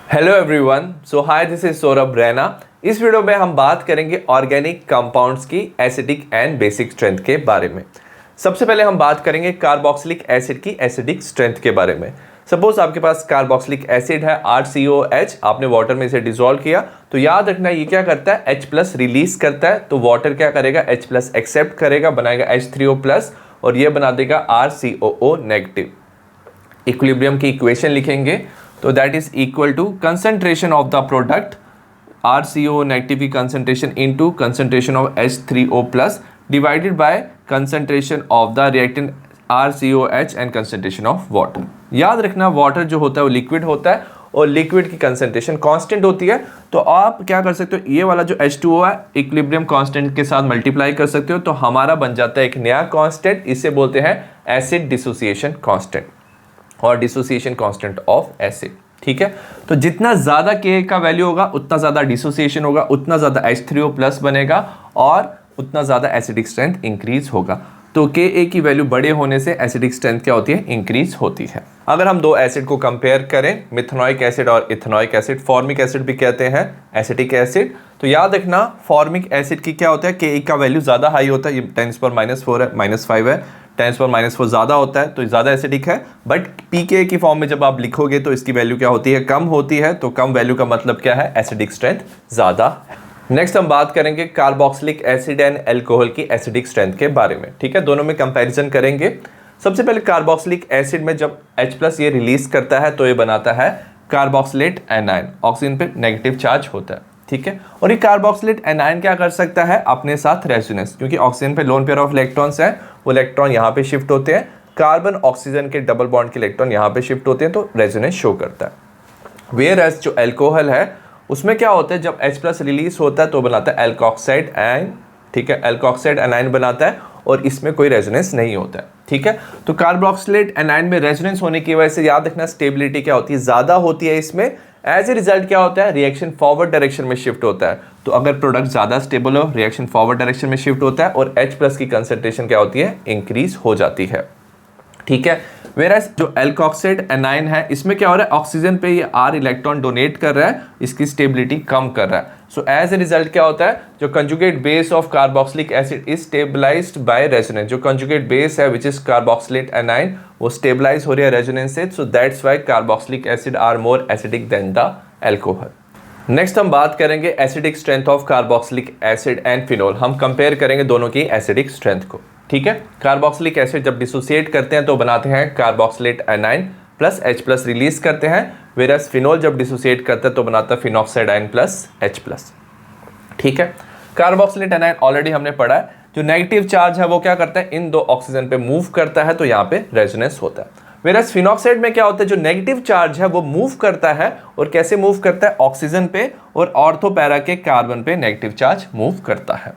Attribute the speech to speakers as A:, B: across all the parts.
A: Hello everyone, so hi, this is Saurabh Raina. इस video में हम बात करेंगे ऑर्गेनिक कंपाउंड्स की एसिडिक एंड बेसिक स्ट्रेंथ के बारे में। सबसे पहले हम बात करेंगे कार्बोक्सिलिक एसिड की एसिडिक स्ट्रेंथ के बारे में। सपोज आपके पास कार्बोक्सिलिक एसिड है HCOH, आपने वाटर में इसे डिसॉल्व किया तो याद रखना ये क्या करता है, H+ रिलीज करता है। तो वाटर क्या करेगा, H+ एक्सेप्ट करेगा, बनाएगा H3O+ और ये बना देगा RCOO नेगेटिव। इक्विलिब्रियम की इक्वेशन लिखेंगे तो that is equal to concentration of the product RCOO negative की concentration into concentration of H3O+ divided by concentration of the reactant RCOH and concentration of water. याद रखना वाटर जो होता है वो लिक्विड होता है और लिक्विड की कंसंट्रेशन कांस्टेंट होती है। तो आप क्या कर सकते हो, ये वाला जो H2O है इक्विलिब्रियम कांस्टेंट के साथ मल्टीप्लाई कर सकते हो तो हमारा बन जाता है एक नया कांस्टेंट, इसे बोलते हैं एसिड डिसोसिएशन कांस्टेंट और डिसोसिएशन कांस्टेंट ऑफ एसिड। ठीक है, तो जितना ज्यादा Ka का वैल्यू होगा उतना ज्यादा डिसोसिएशन होगा, उतना ज्यादा H3O+ बनेगा और उतना ज्यादा एसिडिक स्ट्रेंथ इंक्रीज होगा। तो Ka की वैल्यू बड़े होने से एसिडिक स्ट्रेंथ क्या होती है, इंक्रीज होती है। अगर हम दो एसिड को कंपेयर करें, मिथेनॉइक एसिड और इथेनॉइक एसिड, फॉर्मिक एसिड भी कहते हैं एसिटिक एसिड, तो याद रखना फॉर्मिक एसिड की क्या होता है, Ka का वैल्यू ज्यादा हाई होता है, ये 10⁻⁴ है, -5 है, 10⁻⁴ ज्यादा होता है तो ज्यादा एसिडिक है। बट pK की फॉर्म में जब आप लिखोगे तो इसकी वैल्यू क्या होती है, कम होती है। तो कम वैल्यू का मतलब क्या है, एसिडिक स्ट्रेंथ ज्यादा है। नेक्स्ट हम बात करेंगे कार्बोक्सिलिक एसिड एंड अल्कोहल की एसिडिक स्ट्रेंथ के बारे में। ठीक है, दोनों में कंपैरिजन करेंगे। सबसे पहले कार्बोक्सिलिक एसिड में जब H+ ये रिलीज करता है तो ये बनाता है कार्बोक्सिलेट एनायन, ऑक्सीजन पे नेगेटिव चार्ज होता है। ठीक है, और ये कार्बोक्सिलेट एनायन क्या कर सकता है, अपने साथ रेजोनेंस, क्योंकि ऑक्सीजन पे लोन पेयर ऑफ इलेक्ट्रॉन्स हैं, वो इलेक्ट्रॉन यहाँ पे शिफ्ट होते हैं, कार्बन ऑक्सीजन के डबल बॉन्ड के इलेक्ट्रॉन यहाँ पे शिफ्ट होते हैं, तो रेजोनेंस शो करता है। वेयर एज जो अल्कोहल है उसमें क्या होता है, जब H+ रिलीज होता है तो बनाता है एल्कोक्साइड एनायन। ठीक है, एल्कोक्साइड एनायन बनाता है और इसमें कोई रेजोनेंस नहीं होता है। ठीक है, तो कार्बोक्सिलेट एनायन में रेजोनेंस होने की वजह से याद रखना स्टेबिलिटी क्या होती है, ज्यादा होती है इसमें। एज ए रिजल्ट क्या होता है, रिएक्शन फॉरवर्ड डायरेक्शन में शिफ्ट होता है। तो अगर प्रोडक्ट ज्यादा स्टेबल हो, रिएक्शन फॉरवर्ड डायरेक्शन में शिफ्ट होता है और H+ की कंसंट्रेशन क्या होती है, इंक्रीज हो जाती है। ठीक है, वेरएस जो एल्कोक्साइड एनायन है इसमें क्या हो रहा है, ऑक्सीजन पे ये R इलेक्ट्रॉन डोनेट कर रहा है, इसकी स्टेबिलिटी कम कर रहा है। सो एज ए रिजल्ट क्या होता है, जो conjugate base of carboxylic acid is stabilised by resonance. जो कंजुगेट बेस है विच इज कार्बोक्सिलेट एनायन, वो स्टेबलाइज हो रही है रेजोनेंस से। So that's why carboxylic acid are more acidic than the alcohol. Next हम बात करेंगे acidic strength of carboxylic acid and phenol. हम कंपेयर करेंगे दोनों की एसिडिक स्ट्रेंथ को। ठीक है, कार्बोक्सिलिक एसिड जब डिसोसिएट करते हैं तो बनाते हैं carboxylate anion plus H+ release करते हैं, वेरस फिनोल जब डिसोसिएट करता है तो बनाता है फिनॉक्साइड आयन प्लस H+। ठीक है, कार्बोक्सिलेट एनायन ऑलरेडी हमने पढ़ा है, जो नेगेटिव चार्ज है वो क्या करता है, इन दो ऑक्सीजन पे मूव करता है तो यहाँ पे रेजोनेंस होता है। वेरस फिनॉक्साइड में क्या होता है, जो नेगेटिव चार्ज है वो मूव करता है, और कैसे मूव करता है, ऑक्सीजन पे और ऑर्थो पैरा के कार्बन पे नेगेटिव चार्ज मूव करता है।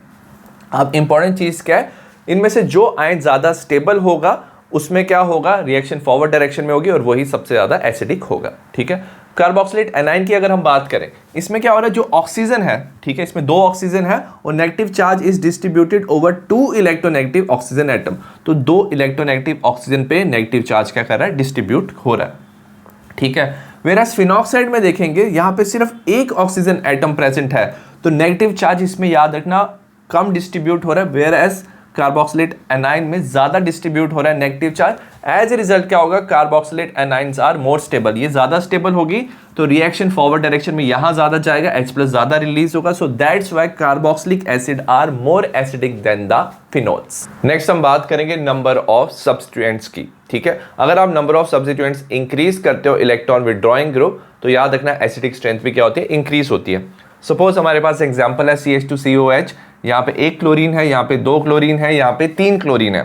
A: अब इंपॉर्टेंट चीज क्या है, इनमें से जो आयन ज्यादा स्टेबल होगा उसमें क्या होगा, रिएक्शन फॉरवर्ड डायरेक्शन में होगी और वही सबसे ज्यादा एसिडिक होगा। ठीक है, कार्बोक्सिलेट एनायन की अगर हम बात करें, इसमें क्या हो रहा है, जो ऑक्सीजन है, ठीक है, इसमें 2 ऑक्सीजन है और negative charge is distributed over 2 electronegative oxygen atom. तो 2 इलेक्ट्रोनेगेटिव ऑक्सीजन पे नेगेटिव चार्ज क्या कर रहा है, डिस्ट्रीब्यूट हो रहा है। ठीक है, वेरस फिनॉक्साइड में देखेंगे यहाँ पे सिर्फ एक ऑक्सीजन एटम प्रेजेंट है तो नेगेटिव चार्ज इसमें याद रखना कम डिस्ट्रीब्यूट हो रहा है, वेरस कार्बोक्सिलेट एनायन में ज्यादा डिस्ट्रीब्यूट हो रहा है negative charge. As a result क्या होगा, carboxylate anions are more stable, ये ज्यादा स्टेबल होगी तो रिएक्शन फॉरवर्ड डायरेक्शन में यहां ज्यादा जाएगा, H+ ज्यादा रिलीज होगा। So that's why carboxylic acid are more acidic than the phenols. Next हम बात करेंगे नंबर ऑफ सब्स्टिट्यूएंट्स की। ठीक है, अगर आप नंबर ऑफ सब्स्टिट्यूएंट्स इंक्रीज करते हो इलेक्ट्रॉन विड्रॉइंग ग्रुप तो याद रखना एसिडिक स्ट्रेंथ भी क्या होती है, इंक्रीज होती है। सपोज हमारे पास एग्जांपल है CH2COH, यहाँ पे 1 क्लोरीन है, यहाँ पे 2 क्लोरीन है, यहाँ पे 3 क्लोरीन है।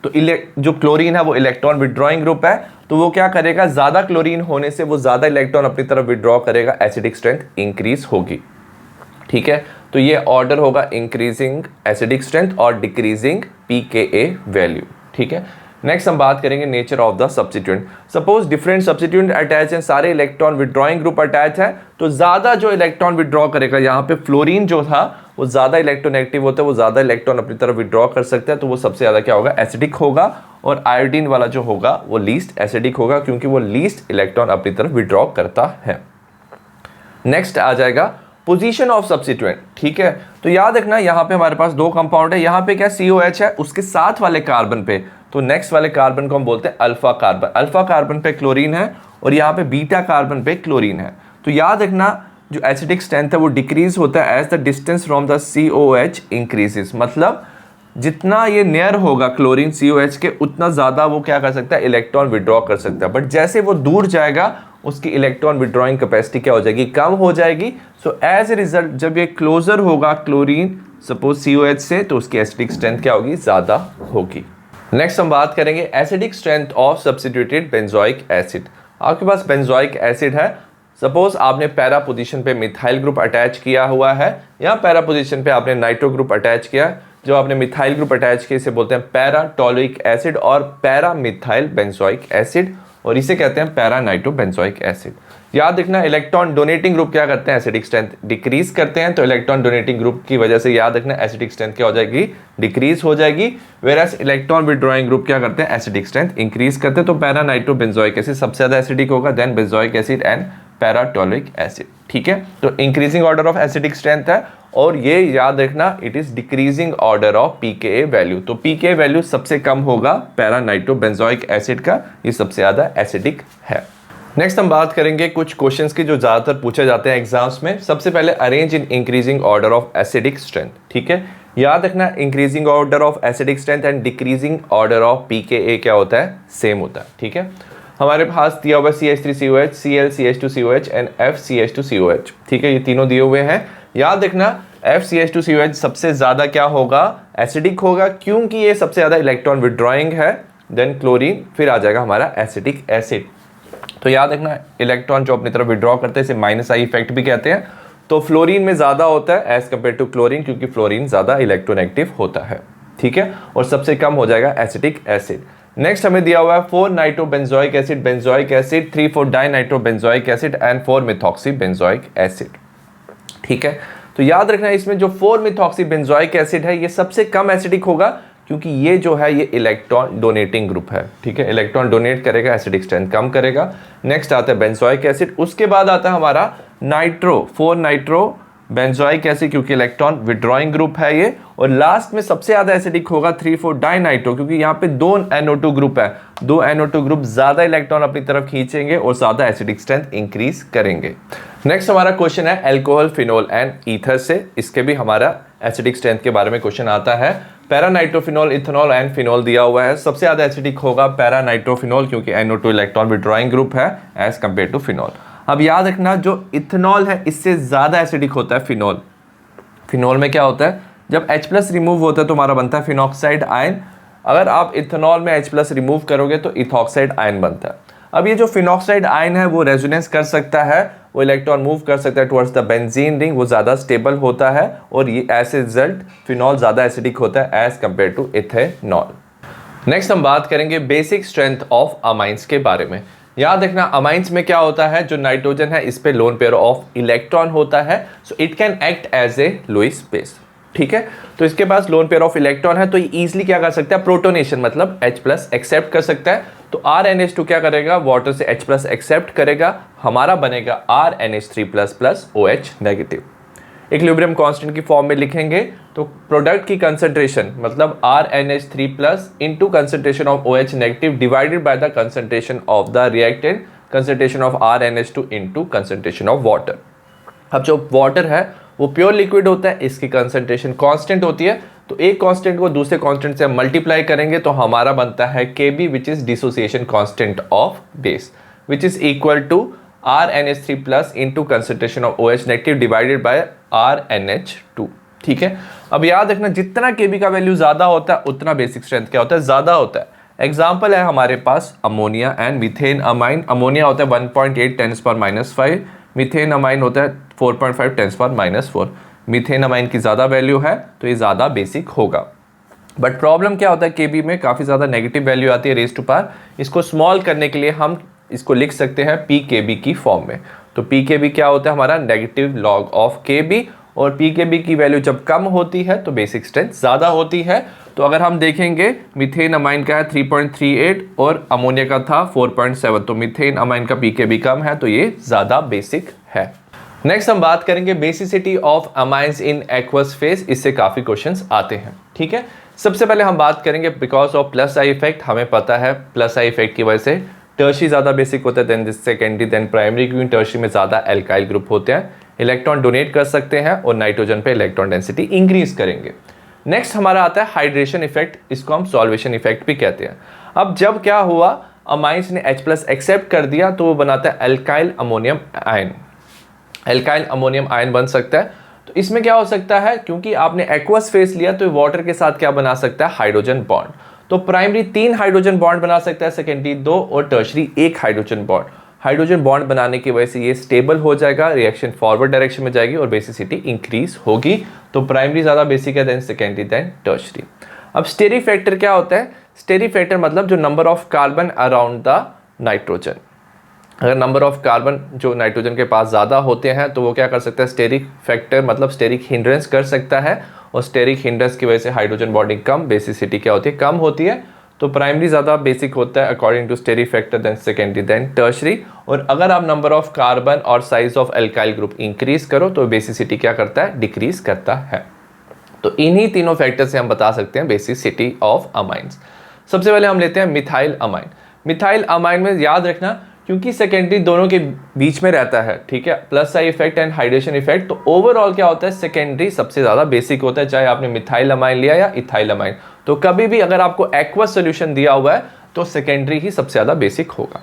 A: तो जो क्लोरीन है वो इलेक्ट्रॉन विड्रॉइंग ग्रुप है, तो वो क्या करेगा, ज्यादा क्लोरीन होने से वो ज्यादा इलेक्ट्रॉन अपनी तरफ विड्रॉ करेगा, एसिडिक स्ट्रेंथ इंक्रीज होगी। ठीक है, तो ये ऑर्डर होगा इंक्रीजिंग एसिडिक स्ट्रेंथ और डिक्रीजिंग pKa वैल्यू। ठीक है, नेक्स्ट हम बात करेंगे nature of the substituent. Suppose different substituent attach हैं, सारे इलेक्ट्रॉन विड्रॉइंग ग्रुप अटैच है, तो ज्यादा जो इलेक्ट्रॉन विड्रॉ करेगा, यहाँ पे फ्लोरीन जो था वो ज्यादा इलेक्ट्रोनेगेटिव होता है, वो ज्यादा इलेक्ट्रॉन अपनी तरफ विड्रॉ कर सकता है, तो वो सबसे ज्यादा क्या होगा, एसिडिक होगा। और आयोडीन वाला जो होगा वो लीस्ट एसिडिक होगा, क्योंकि वो लीस्ट इलेक्ट्रॉन अपनी तरफ विड्रॉ करता है। नेक्स्ट आ जाएगा पोजीशन ऑफ सब्स्टिट्यूएंट, ठीक है। तो याद रखना यहाँ पे हमारे पास दो कंपाउंड है, यहाँ पे क्या COH है, उसके साथ वाले कार्बन पे, तो नेक्स्ट वाले कार्बन को हम बोलते हैं अल्फा कार्बन। अल्फा कार्बन पे क्लोरीन है और यहाँ पे बीटा कार्बन पे क्लोरीन है। तो याद रखना जो एसिडिक स्ट्रेंथ है वो डिक्रीज होता है as the distance from the COH increases, मतलब जितना ये नियर होगा क्लोरीन COH के उतना ज़्यादा वो क्या कर सकता है, इलेक्ट्रॉन विड्रॉ कर सकता है। बट जैसे वो दूर जाएगा उसकी इलेक्ट्रॉन विड्रॉइंग कैपेसिटी क्या हो जाएगी, कम हो जाएगी। सो एज ए रिजल्ट जब ये क्लोजर होगा क्लोरीन सपोज COH से, तो उसकी एसिडिक स्ट्रेंथ क्या होगी, ज़्यादा होगी। नेक्स्ट हम बात करेंगे acidic strength of substituted benzoic acid. आपके पास बेंजोइक एसिड है, सपोज आपने पैरा पोजीशन पे मिथाइल ग्रुप अटैच किया हुआ है, या पैरा पोजीशन पे आपने नाइट्रो ग्रुप अटैच किया। जो आपने मिथाइल ग्रुप अटैच किया इसे बोलते हैं पैरा टोलुइक एसिड और पैरा मिथाइल बेंजोइक एसिड, और इसे कहते हैं पैरा नाइट्रो बेंजोइक एसिड। याद रखना इलेक्ट्रॉन डोनेटिंग ग्रुप क्या करते हैं, एसिडिक स्ट्रेंथ डिक्रीज करते हैं। तो इलेक्ट्रॉन डोनेटिंग ग्रुप की वजह से याद रखना एसिडिक स्ट्रेंथ क्या हो जाएगी, डिक्रीज हो जाएगी। वेरास इलेक्ट्रॉन विड्रॉइंग ग्रुप क्या करते हैं, एसिडिक स्ट्रेंथ इंक्रीज करते हैं। तो पैरा नाइट्रो बेंजोइक एसिड सबसे ज्यादा एसिडिक होगा, then benzoic acid and para toluic acid, ठीक है। तो increasing order of acidic strength है, और ये याद रखना it is decreasing order of pKa value. तो pKa वैल्यू सबसे कम होगा पैरा नाइट्रो बेंजोइक एसिड का, ये सबसे ज्यादा एसिडिक है। नेक्स्ट हम बात करेंगे कुछ क्वेश्चंस की जो ज्यादातर पूछे जाते हैं एग्जाम्स में। सबसे पहले arrange in increasing order of acidic strength, ठीक है। याद रखना increasing order of acidic strength and decreasing order of pKa क्या होता है, सेम होता है, ठीक है। हमारे पास दिया हुआ CH3COH, Cl CH2COH and FCH2COH, ठीक है, ये तीनों दिए हुए हैं। याद रखना FCH2COH सबसे ज्यादा क्या होगा, एसिडिक होगा, क्योंकि ये सबसे ज्यादा इलेक्ट्रॉन विड्रॉइंग है। देन क्लोरीन, फिर आ जाएगा हमारा एसिटिक एसिड। तो याद रखना इलेक्ट्रॉन जो अपनी तरफ विड्रॉ करते हैं इसे -I इफेक्ट भी कहते हैं। तो फ्लोरीन में ज्यादा होता है एज कम्पेयर टू क्लोरीन, क्योंकि फ्लोरीन ज्यादा इलेक्ट्रोनेगेटिव होता है, ठीक है। और सबसे कम हो जाएगा एसिटिक एसिड। नेक्स्ट हमें दिया हुआ है 4 nitro benzoic acid, benzoic acid, 3,4 dinitro benzoic acid and 4 methoxy benzoic acid, ठीक है। तो याद रखना इसमें जो 4 मिथॉक्सी बेंजोइक एसिड है ये सबसे कम एसिडिक होगा, क्योंकि ये जो है ये इलेक्ट्रॉन डोनेटिंग ग्रुप है, ठीक है। इलेक्ट्रॉन डोनेट करेगा, एसिडिक स्ट्रेंथ कम करेगा। नेक्स्ट आता है बेंजोइक एसिड, उसके बाद आता है हमारा नाइट्रो 4 नाइट्रो बेंजोइक एसिड, क्योंकि इलेक्ट्रॉन विड्रॉइंग ग्रुप है ये। और लास्ट में सबसे ज्यादा एसिडिक होगा 3,4 डाइनाइट्रो, क्योंकि यहाँ पे 2 NO2 ग्रुप है, 2 NO2 ग्रुप ज्यादा इलेक्ट्रॉन अपनी तरफ खींचेंगे और ज्यादा एसिडिक स्ट्रेंथ इंक्रीज करेंगे। नेक्स्ट हमारा क्वेश्चन है अल्कोहल, फिनोल एंड ईथर से, इसके भी हमारा एसिडिक स्ट्रेंथ के बारे में क्वेश्चन आता है। Para nitrophenol, ethanol and phenol दिया हुआ है। सबसे ज्यादा एसिडिक होगा पैरा नाइट्रोफिनोल, क्योंकि NO2 इलेक्ट्रॉन विड्रॉइंग ग्रुप है एज कंपेयर टू फिनोल। अब याद रखना जो इथेनॉल है इससे ज्यादा एसिडिक होता है फिनोल। फिनोल में क्या होता है, जब H+ रिमूव होता है तो हमारा बनता है फिनॉक्साइड आयन। अगर आप इथेनॉल में H+ रिमूव करोगे तो इथॉक्साइड आयन बनता है। अब ये जो फिनॉक्साइड आयन है वो रेजोनेंस कर सकता है, वो इलेक्ट्रॉन मूव कर सकता है टुवर्ड्स द बेंजीन रिंग, वो ज़्यादा स्टेबल होता है, और ये ऐसे रिजल्ट फिनॉल ज़्यादा एसिडिक होता है as compare to ethanol. Next हम बात करेंगे बेसिक स्ट्रेंथ ऑफ अमाइंस के बारे में। याद रखना अमाइंस में क्या होता है, जो नाइट्रोजन है इस पे लोन पेयर ऑफ इलेक्ट्रॉन होता है, so it can act as a Lewis base, ठीक है। तो इसके पास लोन पेयर ऑफ इलेक्ट्रॉन है, तो ये इजीली क्या कर सकता है, प्रोटोनेशन मतलब H+ एक्सेप्ट कर सकता है। तो RNH2 क्या करेगा, वाटर से H+ एक्सेप्ट करेगा, हमारा बनेगा RNH3++ OH negative. Equilibrium constant की फॉर्म में लिखेंगे तो प्रोडक्ट की कंसंट्रेशन मतलब RNH3+ into concentration of OH negative divided by the concentration of the reactant concentration of RNH2 into concentration of water. अब जो वाटर है वो प्योर लिक्विड होता है, इसकी कंसंट्रेशन कांस्टेंट होती है, तो एक कांस्टेंट को दूसरे कांस्टेंट से मल्टीप्लाई करेंगे तो हमारा बनता है Kb which is dissociation constant of base, which is equal to RNH3+ into concentration of OH negative divided by RNH2, ठीक है। अब याद रखना जितना Kb का वैल्यू ज्यादा होता है उतना बेसिक स्ट्रेंथ क्या होता है, ज्यादा होता है। एग्जाम्पल है हमारे पास ammonia and methane amine. Ammonia होता है 1.8 10⁻⁵, मीथेन अमाइन होता है 4.5 10⁻⁴। मीथेन अमाइन की ज़्यादा वैल्यू है तो ये ज़्यादा बेसिक होगा। बट प्रॉब्लम क्या होता है, Kb में काफ़ी ज़्यादा नेगेटिव वैल्यू आती है रेज टू पावर। इसको स्मॉल करने के लिए हम इसको लिख सकते हैं pKb की फॉर्म में। तो pKb क्या होता है हमारा नेगेटिव लॉग ऑफ Kb, और pKb की वैल्यू जब कम होती है तो बेसिक स्ट्रेंथ ज़्यादा होती है। तो अगर हम देखेंगे मीथेन अमाइन का है 3.38 और अमोनिया का था 4.7, तो मीथेन अमाइन का pKb कम है तो ये ज़्यादा बेसिक है। नेक्स्ट हम बात करेंगे basicity of amines in aqueous phase, इससे काफी क्वेश्चंस आते हैं। ठीक है, सबसे पहले हम बात करेंगे because of plus I effect. हमें पता है प्लस आई इफेक्ट की वजह से टर्शरी ज्यादा बेसिक होता है देन सेकेंडरी देन प्राइमरी, क्योंकि टर्शरी में ज्यादा एल्काइल ग्रुप होते हैं, इलेक्ट्रॉन डोनेट कर सकते हैं और नाइट्रोजन पे इलेक्ट्रॉन डेंसिटी इंक्रीज करेंगे। नेक्स्ट हमारा आता है हाइड्रेशन इफेक्ट, इसको हम सॉल्वेशन इफेक्ट भी कहते हैं। अब जब क्या हुआ, अमाइंस ने H+ एक्सेप्ट कर दिया तो वो बनाता है alkyl ammonium ion. Alkyl ammonium ion बन सकता है। तो इसमें क्या हो सकता है, क्योंकि आपने एक्वस फेस लिया तो वाटर के साथ क्या बना सकता है, हाइड्रोजन बॉन्ड। तो प्राइमरी 3 हाइड्रोजन बॉन्ड बना सकता है, सेकेंडरी 2 और tertiary 1 hydrogen bond. Hydrogen bond बनाने की वजह से ये स्टेबल हो जाएगा, रिएक्शन फॉरवर्ड डायरेक्शन में जाएगी और बेसिसिटी इंक्रीज होगी। तो प्राइमरी ज्यादा बेसिक है देन सेकेंडरी देन टर्शरी। अब स्टेरिक फैक्टर क्या होता है, स्टेरिक फैक्टर मतलब जो number of carbon around the nitrogen. अगर नंबर ऑफ कार्बन जो नाइट्रोजन के पास ज़्यादा होते हैं तो वो क्या कर सकता है, स्टेरिक फैक्टर मतलब स्टेरिक हिंड्रेंस कर सकता है, और स्टेरिक हिंड्रेंस की वजह से हाइड्रोजन बॉन्डिंग कम, बेसिसिटी क्या होती है, कम होती है। तो प्राइमरी ज़्यादा बेसिक होता है according to steric factor than secondary than tertiary. और अगर आप नंबर ऑफ कार्बन और size of alkyl group increase करो तो बेसिसिटी क्या करता है, डिक्रीज करता है। तो इन्हीं तीनों फैक्टर से हम बता सकते हैं बेसिसिटी ऑफ अमाइंस। सबसे पहले हम लेते हैं मिथाइल अमाइन। मिथाइल अमाइन में याद रखना, क्योंकि सेकेंडरी दोनों के बीच में रहता है, ठीक है, plus I effect and hydration effect, तो ओवरऑल क्या होता है, सेकेंडरी सबसे ज्यादा बेसिक होता है, चाहे आपने मिथाइल अमाइन लिया या इथाइल अमाइन। तो कभी भी अगर आपको एक्वस सोल्यूशन दिया हुआ है तो सेकेंडरी ही सबसे ज्यादा बेसिक होगा।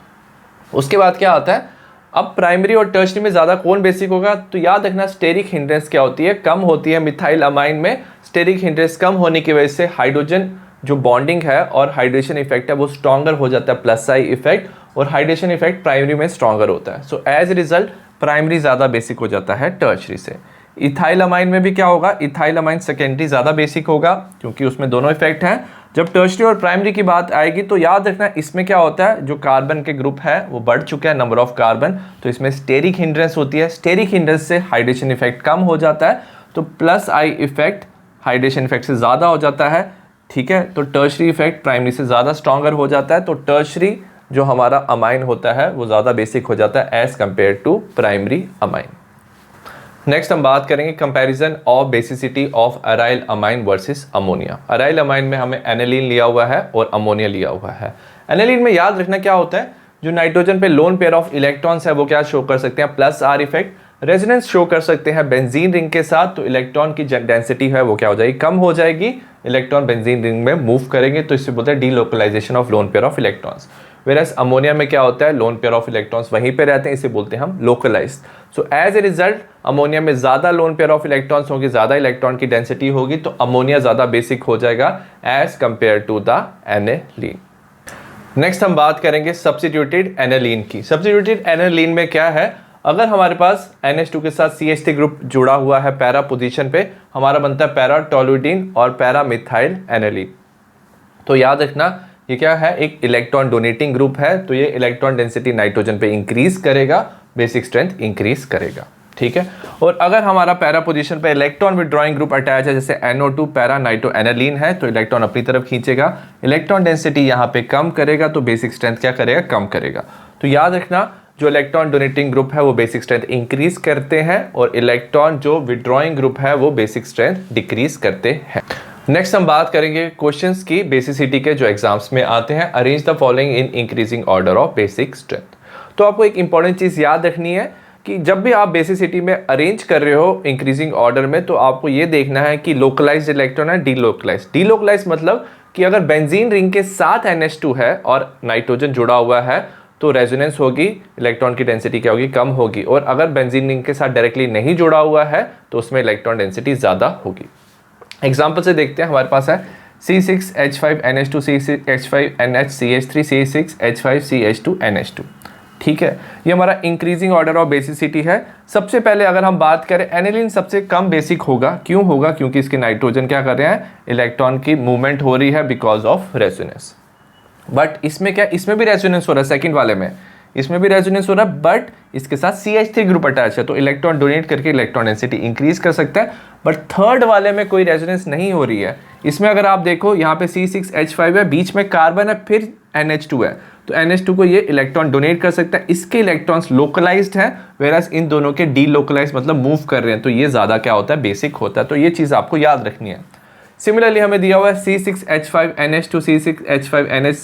A: उसके बाद क्या आता है, अब प्राइमरी और टर्शरी में ज्यादा कौन बेसिक होगा, तो याद रखना स्टेरिक हिंड्रेंस क्या होती है, कम होती है। मिथाइल अमाइन में स्टेरिक हिंड्रेंस कम होने की वजह से हाइड्रोजन जो बॉन्डिंग है और हाइड्रेशन इफेक्ट है वो स्ट्रॉन्गर हो जाता है, प्लस आई इफेक्ट, और हाइड्रेशन इफेक्ट प्राइमरी में स्ट्रॉन्गर होता है। So as a result primary ज़्यादा बेसिक हो जाता है टर्शरी से। इथाइल अमाइन में भी क्या होगा, इथाइल अमाइन सेकेंडरी ज़्यादा बेसिक होगा क्योंकि उसमें दोनों इफेक्ट हैं। जब टर्शरी और प्राइमरी की बात आएगी तो याद रखना इसमें क्या होता है, जो कार्बन के ग्रुप है वो बढ़ चुका है, नंबर ऑफ कार्बन, तो इसमें स्टेरिक हिंड्रेंस होती है। स्टेरिक हिंड्रेंस से हाइड्रेशन इफेक्ट कम हो जाता है, तो plus I effect hydration effect से ज़्यादा हो जाता है, ठीक है। तो टर्शरी इफेक्ट प्राइमरी से ज़्यादा स्ट्रॉन्गर हो जाता है, तो टर्शरी जो हमारा अमाइन होता है वो ज़्यादा बेसिक हो जाता है as compare to primary amine. Next हम बात करेंगे comparison of basicity of aryl amine versus ammonia. Aryl amine में हमें एनिलीन लिया हुआ है और अमोनिया लिया हुआ है। एनिलीन में याद रखना क्या होता है, जो नाइट्रोजन पे लोन पेयर ऑफ इलेक्ट्रॉन्स है वो क्या शो कर सकते हैं, plus are effect. Resonance show कर सकते हैं बेंजीन रिंग के साथ, तो इलेक्ट्रॉन की डेंसिटी है वो क्या हो जाएगी, कम हो जाएगी। इलेक्ट्रॉन बेंजीन रिंग में मूव करेंगे तो इससे बोलते हैं delocalisation of lone pair of electrons. Versus ammonia में क्या होता है, लोन पेयर ऑफ इलेक्ट्रॉन्स वहीं पे रहते हैं, इसे बोलते हैं हम localised. So as a result ammonia में ज्यादा लोन पेयर ऑफ इलेक्ट्रॉन्स होंगे, ज्यादा इलेक्ट्रॉन की डेंसिटी होगी, तो अमोनिया ज्यादा बेसिक हो जाएगा as compare to the aniline. Next हम बात करेंगे सब्स्टिट्यूटेड एनिलीन की। सब्स्टिट्यूटेड एनिलीन में क्या है, अगर हमारे पास NH2 के साथ CH3 ग्रुप जुड़ा हुआ है पैरा पोजीशन पे, हमारा बनता है पैरा टोलुइडिन और पैरा मिथाइल एनिलीन। तो याद रखना ये क्या है, एक इलेक्ट्रॉन डोनेटिंग ग्रुप है, तो ये इलेक्ट्रॉन डेंसिटी नाइट्रोजन पे इंक्रीज करेगा, बेसिक स्ट्रेंथ इंक्रीज करेगा, ठीक है। और अगर हमारा पैरा पोजीशन पे इलेक्ट्रॉन विड्रॉइंग ग्रुप अटैच है, जैसे NO2 पैरा नाइट्रो एनिलीन है, तो इलेक्ट्रॉन अपनी तरफ खींचेगा, इलेक्ट्रॉन डेंसिटी यहाँ पे कम करेगा, तो बेसिक स्ट्रेंथ क्या करेगा, कम करेगा। तो याद रखना जो इलेक्ट्रॉन डोनेटिंग ग्रुप है वो बेसिक स्ट्रेंथ इंक्रीज करते हैं, और इलेक्ट्रॉन जो विड्रॉइंग ग्रुप है वो बेसिक स्ट्रेंथ डिक्रीज करते हैं। नेक्स्ट हम बात करेंगे क्वेश्चंस की बेसिसिटी के जो एग्जाम्स में आते हैं। Arrange the following in increasing order of basic strength. तो आपको एक इंपॉर्टेंट चीज याद रखनी है कि जब भी आप बेसिसिटी में अरेंज कर रहे हो इंक्रीजिंग ऑर्डर में, तो आपको ये देखना है कि लोकलाइज्ड इलेक्ट्रॉन है डीलोकलाइज्ड। डीलोकलाइज्ड मतलब कि अगर बेंजीन रिंग के साथ NH2 है और नाइट्रोजन जुड़ा हुआ है तो रेजोनेंस होगी, इलेक्ट्रॉन की डेंसिटी क्या होगी, कम होगी। और अगर बेंजीन रिंग के साथ डायरेक्टली नहीं जुड़ा हुआ है तो उसमें इलेक्ट्रॉन डेंसिटी ज़्यादा होगी। एग्जाम्पल से देखते हैं, हमारे पास है C6H5NH2 C6H5NH CH3 C6H5CH2NH2, ठीक है। ये हमारा इंक्रीजिंग ऑर्डर ऑफ बेसिसिटी है। सबसे पहले अगर हम बात करें, एनिलीन सबसे कम बेसिक होगा। क्यों होगा, क्योंकि इसके नाइट्रोजन क्या कर रहे हैं, इलेक्ट्रॉन की मूवमेंट हो रही है बिकॉज ऑफ रेजोनेंस। बट इसमें क्या, इसमें भी रेजोनेंस हो रहा है, सेकंड वाले में इसमें भी रेजोनेंस हो रहा है, बट इसके साथ CH3 ग्रुप अटैच है, तो इलेक्ट्रॉन डोनेट करके इलेक्ट्रॉन डेंसिटी इंक्रीज कर सकता है। बट थर्ड वाले में कोई रेजोनेंस नहीं हो रही है। इसमें अगर आप देखो यहाँ पे C6H5 है, बीच में कार्बन है, फिर NH2 है, तो NH2 को ये इलेक्ट्रॉन डोनेट कर सकता है, इसके इलेक्ट्रॉन्स लोकलाइज्ड हैं, वेरास इन दोनों के डीलोकलाइज्ड मतलब मूव कर रहे हैं, तो ये ज़्यादा क्या होता है, बेसिक होता है। तो ये चीज़ आपको याद रखनी है। सिमिलरली हमें दिया हुआ है C6H5NH2 C6H5NH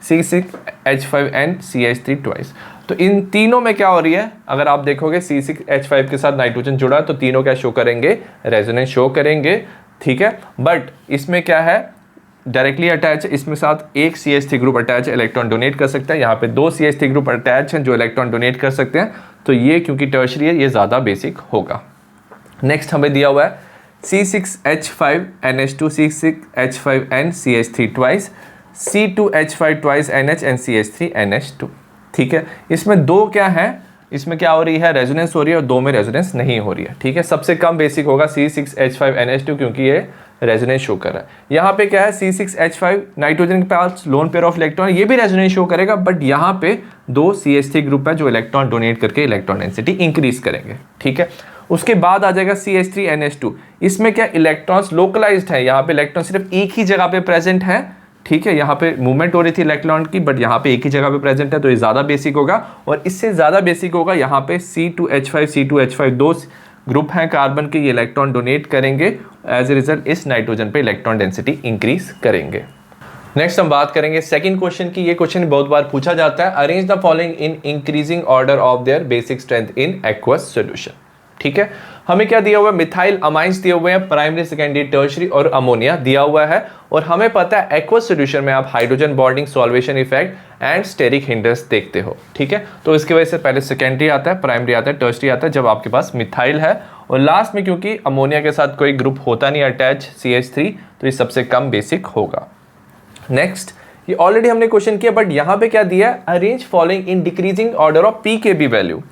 A: C6H5NCH3 ट्वाइस। तो इन तीनों में क्या हो रही है, अगर आप देखोगे C6H5 के साथ नाइट्रोजन जुड़ा है तो तीनों क्या शो करेंगे, रेजोनेंस शो करेंगे, ठीक है। बट इसमें क्या है, डायरेक्टली अटैच है, इसमें साथ एक CH3 ग्रुप अटैच है, इलेक्ट्रॉन डोनेट कर सकता है। यहाँ पे दो CH3 ग्रुप अटैच हैं जो इलेक्ट्रॉन डोनेट कर सकते हैं, तो ये क्योंकि टर्शरी है ये ज़्यादा बेसिक होगा। नेक्स्ट हमें दिया हुआ है C6H5NH2 C6H5NCH3 twice C2H5 twice NH and CH3 NH2, ठीक है। इसमें दो क्या है, इसमें क्या हो रही है, रेजोनेंस हो रही है और दो में रेजोनेंस नहीं हो रही है, ठीक है। सबसे कम बेसिक होगा C6H5NH2 क्योंकि ये रेजोनेंस शो कर रहा है। यहाँ पे क्या है, C6H5 नाइट्रोजन के पास लोन पेयर ऑफ इलेक्ट्रॉन, ये भी रेजोनेंस शो करेगा, बट यहाँ पे दो CH3 ग्रुप है जो इलेक्ट्रॉन डोनेट करके इलेक्ट्रॉन डेंसिटी इंक्रीज करेंगे, ठीक है। उसके बाद आ जाएगा CH3NH2, इसमें क्या इलेक्ट्रॉन्स लोकलाइज्ड है, यहाँ पे इलेक्ट्रॉन सिर्फ एक ही जगह पे प्रेजेंट है, ठीक है। यहाँ पे मूवमेंट हो रही थी इलेक्ट्रॉन की, बट यहाँ पे एक ही जगह पे प्रेजेंट है, तो ये ज़्यादा बेसिक होगा। और इससे ज़्यादा बेसिक होगा यहाँ पे C2H5 दो ग्रुप हैं कार्बन के, ये इलेक्ट्रॉन डोनेट करेंगे, एज ए रिजल्ट इस नाइट्रोजन पे इलेक्ट्रॉन डेंसिटी इंक्रीज करेंगे। नेक्स्ट हम बात करेंगे सेकंड क्वेश्चन की। ये क्वेश्चन बहुत बार पूछा जाता है, arrange the following in increasing order of their basic strength in aqueous solution, ठीक है। हमें क्या दिया हुआ है, मिथाइल अमाइंस दिए हुए हैं, प्राइमरी सेकेंडरी टर्शरी और अमोनिया दिया हुआ है। और हमें पता है एक्वस सॉल्यूशन में आप hydrogen bonding, solvation effect and steric hindrance देखते हो, ठीक है। तो इसकी वजह से पहले सेकेंडरी आता है, प्राइमरी आता है, टर्शरी आता है जब आपके पास मिथाइल है, और लास्ट में क्योंकि अमोनिया के साथ कोई ग्रुप होता नहीं अटैच CH3, तो ये सबसे कम बेसिक होगा। नेक्स्ट, ये ऑलरेडी हमने क्वेश्चन किया, बट यहाँ पे क्या दिया है, arrange following in decreasing order of pKb value.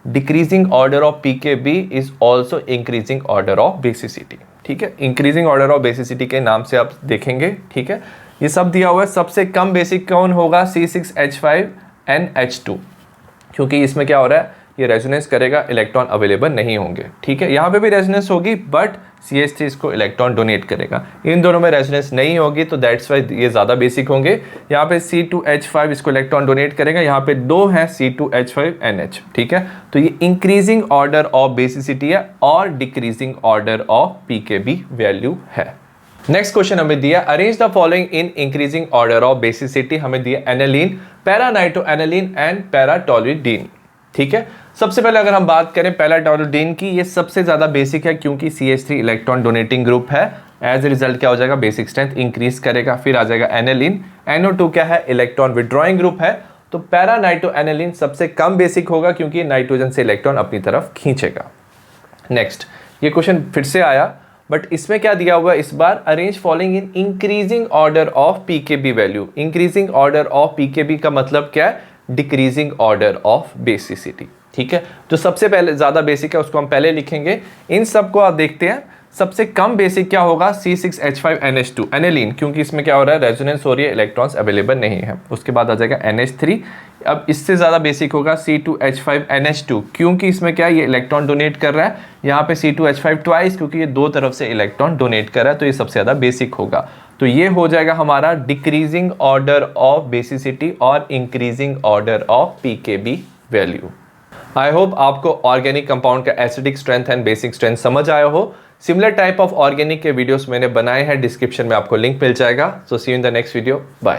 A: Decreasing order of pKb is also increasing order of basicity, ठीक है। इंक्रीजिंग ऑर्डर ऑफ बेसिसिटी के नाम से आप देखेंगे, ठीक है। ये सब दिया हुआ है। सबसे कम बेसिक कौन होगा, C6H5NH2, क्योंकि इसमें क्या हो रहा है, ये रेजोनेंस करेगा, इलेक्ट्रॉन अवेलेबल नहीं होंगे, ठीक है। यहाँ पे भी रेजोनेंस होगी, बट CH3 इसको इलेक्ट्रॉन डोनेट करेगा, इन दोनों में रेजोनेंस नहीं होगी, तो दैट्स वाई ये ज़्यादा बेसिक होंगे। यहाँ पे C2H5 इसको इलेक्ट्रॉन डोनेट करेगा, यहाँ पे दो हैं C2H5NH, ठीक है। तो ये इंक्रीजिंग ऑर्डर ऑफ बेसिसिटी है और decreasing order of pKb value है। नेक्स्ट क्वेश्चन हमें दिया, arrange the following in increasing order of basicity. हमें दिया एनालीन, पैरानाइट्रोएनालीन एंड पैराटोलुइडीन, ठीक है। सबसे पहले अगर हम बात करें पैराटोलुइडीन की, ये सबसे ज़्यादा बेसिक है क्योंकि CH3 इलेक्ट्रॉन डोनेटिंग ग्रुप है, एज ए रिजल्ट क्या हो जाएगा, बेसिक स्ट्रेंथ इंक्रीज करेगा। फिर आ जाएगा एनालीन, NO2 क्या है, इलेक्ट्रॉन विड्रॉइंग ग्रुप है, तो पैरानाइट्रोएनालीन सबसे कम बेसिक होगा क्योंकि नाइट्रोजन से इलेक्ट्रॉन अपनी तरफ खींचेगा। नेक्स्ट, ये क्वेश्चन फिर से आया, बट इसमें क्या दिया हुआ है इस बार, arrange following in increasing order of pKb value. Increasing order of pKb का मतलब क्या है, डिक्रीजिंग ऑर्डर ऑफ बेसिसिटी, ठीक है। जो सबसे पहले ज़्यादा बेसिक है उसको हम पहले लिखेंगे। इन सब को आप देखते हैं, सबसे कम बेसिक क्या होगा, C6H5NH2 एनालीन, क्योंकि इसमें क्या हो रहा है, रेजोनेंस हो रही है, इलेक्ट्रॉन्स अवेलेबल नहीं है। उसके बाद आ जाएगा NH3, अब इससे ज़्यादा बेसिक होगा C2H5NH2, क्योंकि इसमें क्या है, ये इलेक्ट्रॉन डोनेट कर रहा है। यहाँ पे C2H5 ट्वाइस, क्योंकि ये दो तरफ से इलेक्ट्रॉन डोनेट कर रहा है, तो ये सबसे ज़्यादा बेसिक होगा। तो ये हो जाएगा हमारा डिक्रीजिंग ऑर्डर ऑफ बेसिसिटी और increasing order of pKb value. I hope आपको ऑर्गेनिक कंपाउंड का acidic strength and basic strength समझ आया हो। सिमिलर टाइप ऑफ ऑर्गेनिक के वीडियोस मैंने बनाए हैं, डिस्क्रिप्शन में आपको लिंक मिल जाएगा। So see you in the next video, bye.